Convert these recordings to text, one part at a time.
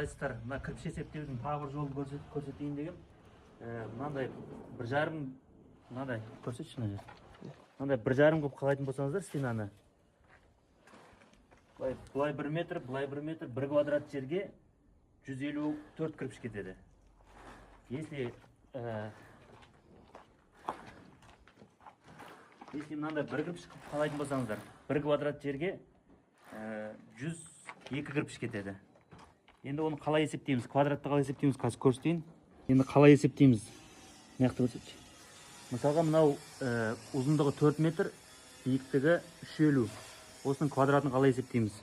қалайсыздар? Мына кірпіш есептеудің тағы бір жолын көрсетейін деген. Мынандай 1,5, мынандай көрсетші мына жерде. Мынандай 1,5 қылып қалайтын болсаңыздар стенаны. Былай 1 метр, былай 1 метр, 1 квадрат жерге 154 кірпіш кетеді. Если мынандай 1 кірпіш қалайтын болсаңыздар, 1 квадрат жерге 102 кірпіш кетеді. Енді оны қалай есептейміз? Квадратты қалай есептейміз? Қазір көрсетейін. Енді қалай есептейміз? Мынақты көрсетші. Мысалға, мынау ұзындығы 4 метр, биіктігі 350. Осының квадратын қалай есептейміз?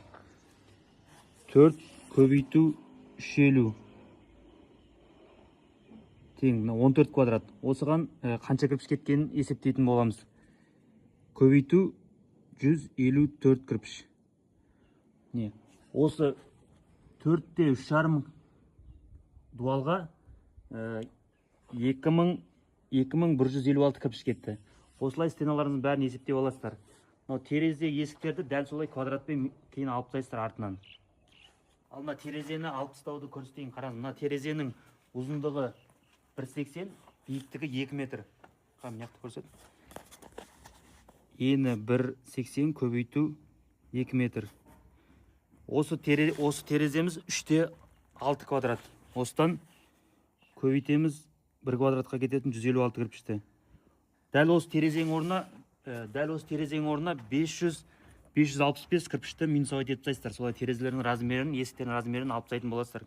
4 көбейту 350 тең 14 квадрат. Осыған қанша кірпіш кеткенін есептейтін боламыз. Көбейту 154 кірпіш. Не? Осы 4-те 3,5 дуалға 2156 кірпіш кетті. Осылай стеналарыңыздың бәрін есептеп аласыздар. Терезе есіктерді дәл солай квадратпен кейін алып тастайсыздар артынан. Ал мына терезені алып тастауды көрсетейін. Қараңыз, мына терезенің ұзындығы 1,80, биіктігі 2 метр. Мынақты көрсет. Ені 1,80 көбейту 2 метр. Осы тереземіз 3-те 6 квадрат. Осыдан көбейтеміз 1 квадратқа кететін 156 кірпішті. Дәл осы терезенің орнына 565 кірпішті минусовать етіп тастайсыздар. Солай терезелердің размерін, есіктердің размерін алып тастайтын боласыздар.